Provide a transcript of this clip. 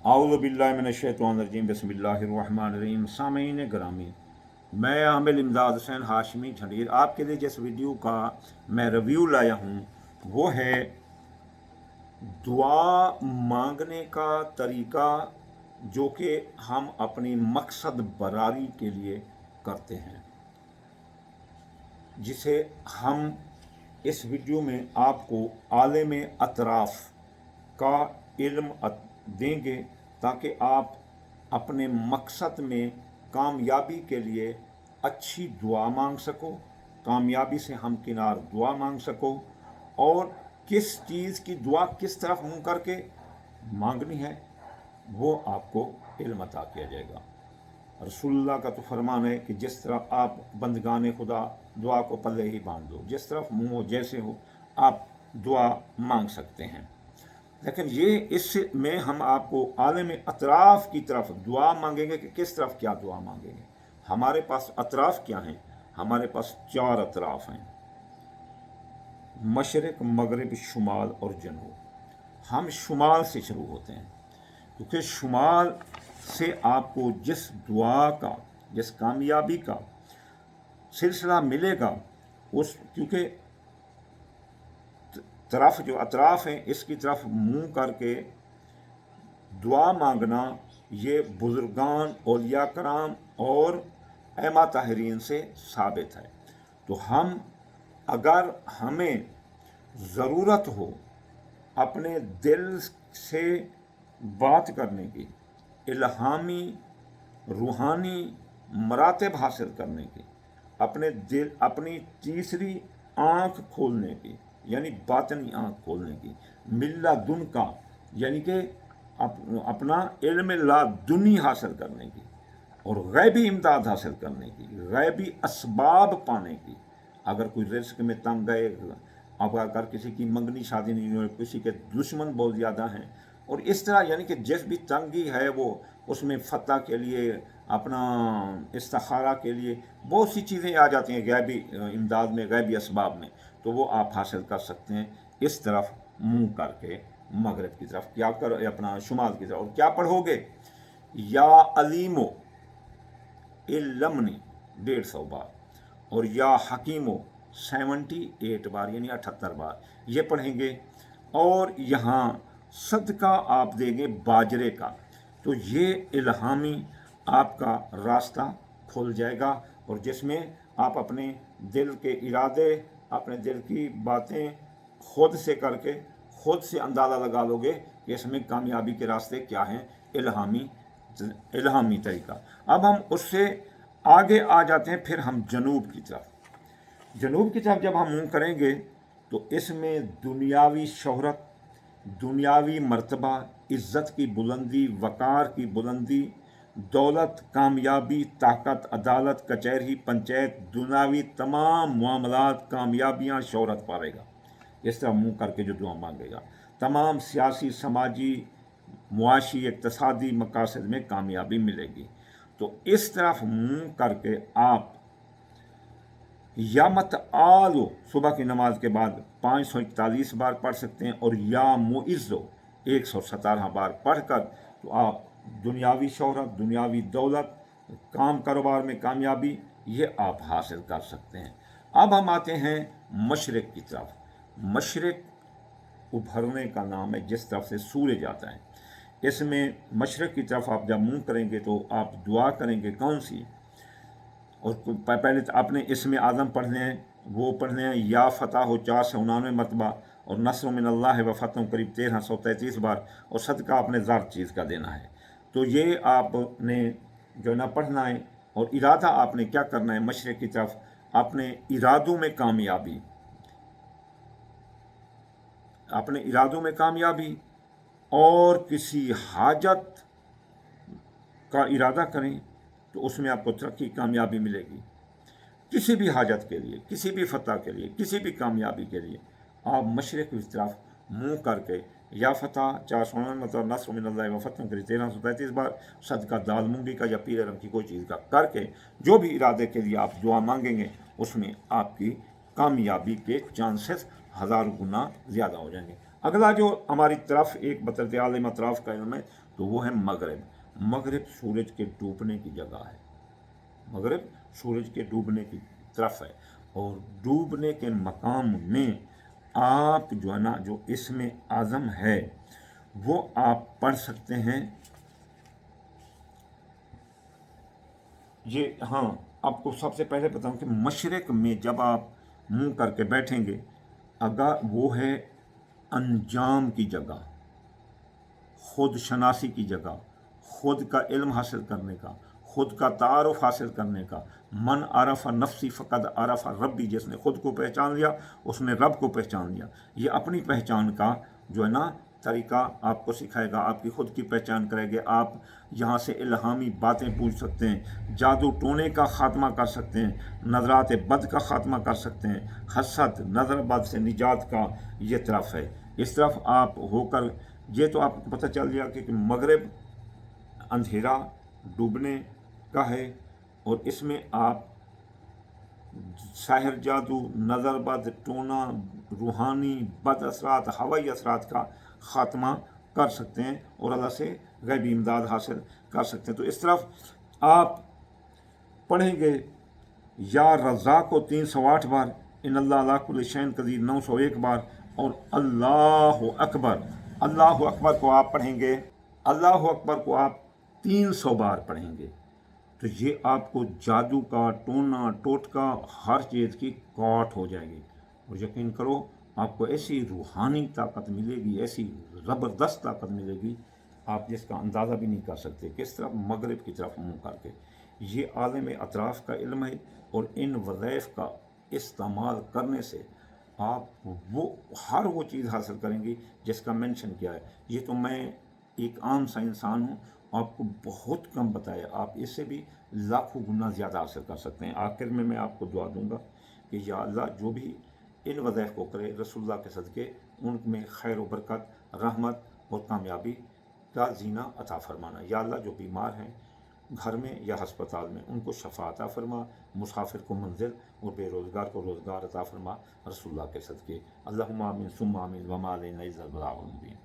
आऊज़ु बिल्लाहि मिनश्शैतानिर्रजीम बिस्मिल्लाहिर्रहमानिर्रहीम। सामीन ग्रामी, मैं आमिल इमदाद हुसैन हाशमी झंडीर आपके लिए जिस वीडियो का मैं रिव्यू लाया हूँ वो है दुआ मांगने का तरीका जो कि हम अपनी मकसद बरारी के लिए करते हैं, जिसे हम इस वीडियो में आपको आलिम अतराफ़ का इल्म देंगे ताकि आप अपने मकसद में कामयाबी के लिए अच्छी दुआ मांग सको, कामयाबी से हमकिनार दुआ मांग सको, और किस चीज़ की दुआ किस तरफ मुंह करके मांगनी है वो आपको इल्म अता किया जाएगा। रसूलुल्लाह का तो फरमान है कि जिस तरह आप बंदगाने खुदा दुआ को पल्ले ही बांध दो, जिस तरफ मुंह हो जैसे हो आप दुआ मांग सकते हैं। लेकिन ये इसमें हम आपको आलम अतराफ़ की तरफ दुआ मांगेंगे कि किस तरफ क्या दुआ मांगेंगे। हमारे पास अतराफ़ क्या हैं? हमारे पास 4 अतराफ़ हैं, मशरिक़, मगरिब, शुमाल और जनूब। हम शुमाल से शुरू होते हैं क्योंकि शुमाल से आपको जिस दुआ का, जिस कामयाबी का सिलसिला मिलेगा उस, क्योंकि तरफ जो अतराफ़ हैं इसकी तरफ मुंह करके दुआ मांगना ये बुज़ुर्गान, औलिया कराम और ऐमा ताहिरीन से साबित है। तो हम अगर हमें ज़रूरत हो अपने दिल से बात करने की, इल्हामी रूहानी मरातब हासिल करने की, अपने दिल, अपनी तीसरी आँख खोलने की यानी बातनी आँख खोलने की, मिल्ला दुन का यानी कि अपना इल्म ला दुनी हासिल करने की, और गैबी इमदाद हासिल करने की, गैबी असबाब पाने की। अगर कोई रिस्क में तंग गए, अब अगर किसी की मंगनी शादी नहीं हो, किसी के दुश्मन बहुत ज़्यादा हैं, और इस तरह यानी कि जिस भी तंगी है वो उसमें फतह के लिए, अपना इस्तिखारा के लिए बहुत सी चीज़ें आ जाती हैं गैबी इमदाद में, गैबी असबाब में, तो वो आप हासिल कर सकते हैं इस तरफ मुंह करके मगरब की तरफ, क्या कर अपना शुमाल की तरफ। और क्या पढ़ोगे? या अलीमो इल्लमनी 150 बार, और या हकीमो 78 बार यानी 78 बार ये पढ़ेंगे। और यहाँ सदका आप देंगे बाजरे का, तो ये इल्हामी आपका रास्ता खुल जाएगा, और जिसमें आप अपने दिल के इरादे, अपने दिल की बातें खुद से करके खुद से अंदाज़ा लगा लोगे कि इसमें कामयाबी के रास्ते क्या हैं, इल्हामी तरीका। अब हम उससे आगे आ जाते हैं, फिर हम जनूब की तरफ। जनूब की तरफ जब हम मुँह करेंगे तो इसमें दुनियावी शोहरत, दुनियावी मर्तबा, इज़्ज़त की बुलंदी, वक़ार की बुलंदी, दौलत, कामयाबी, ताकत, अदालत, कचहरी, पंचायत, दुनियावी तमाम मामलात, कामयाबियाँ, शोहरत पावेगा इस तरह मुँह करके जो दुआ मांगेगा। तमाम सियासी, समाजी, मुआशी, इक़्तिसादी मकासद में कामयाबी मिलेगी। तो इस तरफ मुँह करके आप या मत आलो सुबह की नमाज के बाद 541 बार पढ़ सकते हैं, और या मुइज़्ज़ो 117 बार पढ़कर तो आप दुनियावी शोहरत, दुनियावी दौलत, काम कारोबार में कामयाबी ये आप हासिल कर सकते हैं। अब हम आते हैं मशरिक़ की तरफ। मशरिक़ उभरने का नाम है जिस तरफ से सूरज आता है। इसमें मशरिक़ की तरफ आप जब मुँह करेंगे तो आप दुआ करेंगे कौन सी? और पहले तो आपने इसमें आज़म पढ़ने हैं, वो पढ़ने हैं या फ़तह हो 499 मरतबा, और नस्र मिन अल्लाह व फ़तह करीब 1333 बार, और सदका आपने ज़र चीज़ का देना है। तो ये आपने जो ना पढ़ना है, और इरादा आपने क्या करना है मशरिक़ की तरफ, अपने इरादों में कामयाबी, अपने इरादों में कामयाबी, और किसी हाजत का इरादा करें तो उसमें आपको तरक्की, कामयाबी मिलेगी। किसी भी हाजत के लिए, किसी भी फतह के लिए, किसी भी कामयाबी के लिए आप मशरिक़ की तरफ मुँह करके या फ़तह 499 मतलब नस्र मिनल्लाहि व फ़तह करीब 1333 बार, सदका दाल मूंगी का या पीले रंग की कोई चीज़ का करके जो भी इरादे के लिए आप दुआ मांगेंगे उसमें आपकी कामयाबी के चांसेस हज़ारों गुना ज़्यादा हो जाएंगे। اگلا جو ہماری طرف ایک بطرت عالم اطراف کا علم ہے تو وہ ہے مغرب. مغرب سورج کے ڈوبنے کی جگہ ہے. مغرب سورج کے ڈوبنے کی طرف ہے، اور ڈوبنے کے مقام میں آپ جو ہے نا جو اسم اعظم ہے وہ آپ پڑھ سکتے ہیں. یہ ہاں آپ کو سب سے پہلے بتاؤں کہ مشرق میں جب آپ منہ کر کے بیٹھیں گے، اگر وہ ہے انجام کی جگہ، خود شناسی کی جگہ، خود کا علم حاصل کرنے کا، خود کا تعارف حاصل کرنے کا. من عرف نفسی فقد عرف ربی، جس نے خود کو پہچان لیا اس نے رب کو پہچان لیا. یہ اپنی پہچان کا جو ہے نا طریقہ آپ کو سکھائے گا، آپ کی خود کی پہچان کرے گے. آپ یہاں سے الہامی باتیں پوچھ سکتے ہیں، جادو ٹونے کا خاتمہ کر سکتے ہیں، نظرات بد کا خاتمہ کر سکتے ہیں، حسد نظر بد سے نجات کا یہ طرف ہے. اس طرف آپ ہو کر یہ تو آپ کو پتہ چل گیا کہ مغرب اندھیرا ڈوبنے کا ہے، اور اس میں آپ ساحر جادو، نظر بد، ٹونا، روحانی بد اثرات، ہوائی اثرات کا خاتمہ کر سکتے ہیں اور اللہ سے غیبی امداد حاصل کر سکتے ہیں. تو اس طرف آپ پڑھیں گے یا رزاق کو 308 بار، ان اللہ علی کل شیء قدیر 901 بار، اور اللہ اکبر. اللہ اکبر کو آپ پڑھیں گے، اللہ اکبر کو آپ 300 بار پڑھیں گے تو یہ آپ کو جادو کا، ٹونا ٹوٹکا، ہر چیز کی کاٹ ہو جائے گی. اور یقین کرو آپ کو ایسی روحانی طاقت ملے گی، ایسی زبردست طاقت ملے گی آپ جس کا اندازہ بھی نہیں کر سکتے. کس طرف؟ مغرب کی طرف منہ کر کے. یہ عالم اطراف کا علم ہے، اور ان وظائف کا استعمال کرنے سے آپ ہر وہ چیز حاصل کریں گی جس کا مینشن کیا ہے. یہ تو میں ایک عام سا انسان ہوں، آپ کو بہت کم بتایا، آپ اس سے بھی لاکھوں گنا زیادہ حاصل کر سکتے ہیں. آخر میں آپ کو دعا دوں گا کہ یا اللہ جو بھی ان وظائف کو کرے رسول اللہ کے صدقے ان میں خیر و برکت، رحمت اور کامیابی کا زینہ عطا فرمانا. یا اللہ جو بیمار ہیں گھر میں یا ہسپتال میں ان کو شفا عطا فرما، مسافر کو منزل اور بے روزگار کو روزگار عطا فرما رسول اللہ کے صدقے. اللہم آمین ثم آمین وما علینا الا البلاغ المبین.